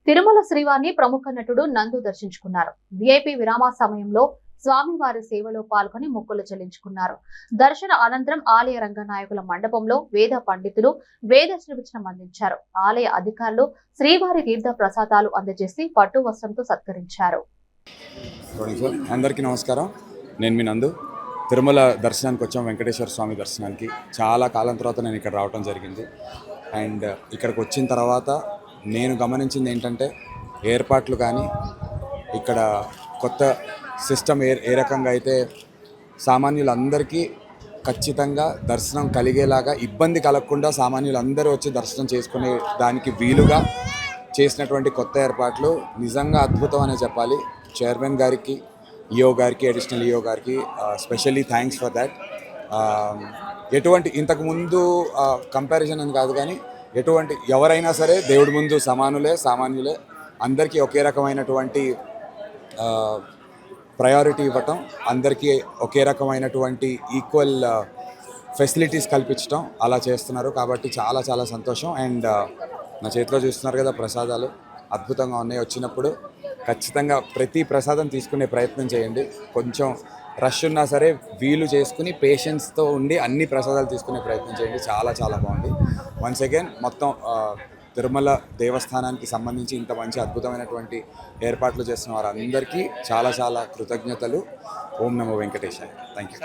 తిరుమల శ్రీవారిని ప్రముఖ నటుడు నందు దర్శించుకున్నారు. విఐపి విరామ సమయంలో స్వామివారి సేవలో పాల్గొని మొక్కులు చెల్లించుకున్నారు. దర్శన అనంతరం ఆలయ రంగనాయకుల మండపంలో వేద పండితులు వేద శ్రవచనం అందించారు. ఆలయ అధికారులు శ్రీవారి తీర్థ ప్రసాదాలు అందజేసి పట్టు వస్త్రంతో సత్కరించారు. అందరికీ నమస్కారం. నేను మీ నందు. తిరుమల దర్శనానికి వచ్చాం. వెంకటేశ్వర స్వామి దర్శనానికి చాలా కాలం తర్వాత నేను ఇక్కడ రావడం జరిగింది. అండ్ ఇక్కడికి వచ్చిన తర్వాత నేను గమనించింది ఏంటంటే ఏర్పాట్లు కానీ ఇక్కడ కొత్త సిస్టమ్ ఏ రకంగా అయితే సామాన్యులందరికీ ఖచ్చితంగా దర్శనం కలిగేలాగా ఇబ్బంది కలగకుండా సామాన్యులందరూ వచ్చి దర్శనం చేసుకునే దానికి వీలుగా చేసినటువంటి కొత్త ఏర్పాట్లు నిజంగా అద్భుతం అనే చెప్పాలి. చైర్మన్ గారికి, ఈఓ గారికి, అడిషనల్ ఈఓ గారికి స్పెషల్లీ థ్యాంక్స్ ఫర్ దాట్. ఎటువంటి ఇంతకుముందు కంపారిజన్ అని కాదు కానీ ఎటువంటి ఎవరైనా సరే దేవుడి ముందు సామాన్యులే అందరికీ ఒకే రకమైనటువంటి ప్రయారిటీ ఇవ్వటం, అందరికీ ఒకే రకమైనటువంటి ఈక్వల్ ఫెసిలిటీస్ కల్పించడం అలా చేస్తున్నారు. కాబట్టి చాలా చాలా సంతోషం. అండ్ నా చేతిలో చూస్తున్నారు కదా ప్రసాదాలు అద్భుతంగా ఉన్నాయి. వచ్చినప్పుడు ఖచ్చితంగా ప్రతి ప్రసాదం తీసుకునే ప్రయత్నం చేయండి. కొంచెం రష్ ఉన్నా సరే వీలు చేసుకుని పేషెన్స్తో ఉండి అన్ని ప్రసాదాలు తీసుకునే ప్రయత్నం చేయండి. చాలా చాలా బాగుంది. వన్స్ అగైన్ మొత్తం తిరుమల దేవస్థానానికి సంబంధించి ఇంత మంచి అద్భుతమైనటువంటి ఏర్పాట్లు చేస్తున్న వారందరికీ చాలా చాలా కృతజ్ఞతలు. ఓం నమో వెంకటేశాయ. Thank you.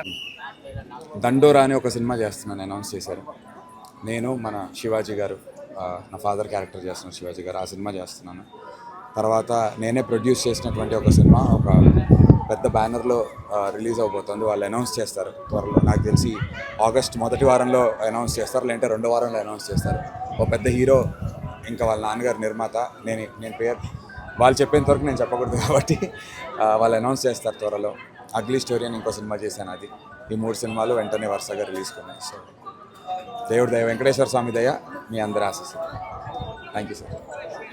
దండోరా అనే ఒక సినిమా చేస్తున్నాను, అనౌన్స్ చేశారు. నేను మన శివాజీ గారు, నా ఫాదర్ క్యారెక్టర్ చేస్తున్న శివాజీ గారు, ఆ సినిమా చేస్తున్నాను. తర్వాత నేనే ప్రొడ్యూస్ చేసినటువంటి ఒక సినిమా ఒక పెద్ద బ్యానర్లో రిలీజ్ అవబోతుంది. వాళ్ళు అనౌన్స్ చేస్తారు త్వరలో. నాకు తెలిసి ఆగస్ట్ మొదటి వారంలో అనౌన్స్ చేస్తారు, లేదంటే రెండో వారంలో అనౌన్స్ చేస్తారు. ఒక పెద్ద హీరో, ఇంకా వాళ్ళ నాన్నగారు నిర్మాత. నేను పేరు వాళ్ళు చెప్పేంత వరకు నేను చెప్పకూడదు కాబట్టి వాళ్ళు అనౌన్స్ చేస్తారు త్వరలో. అగ్లీ స్టోరీ అని ఇంకో సినిమా చేశాను. అది ఈ 3 సినిమాలు వెంటనే వరుసగా రిలీజ్ కొన్నాయి. సో దేవుడి దయ, వెంకటేశ్వర స్వామి దయ, మీ అందరి ఆశీస్సులు. Thank you sir.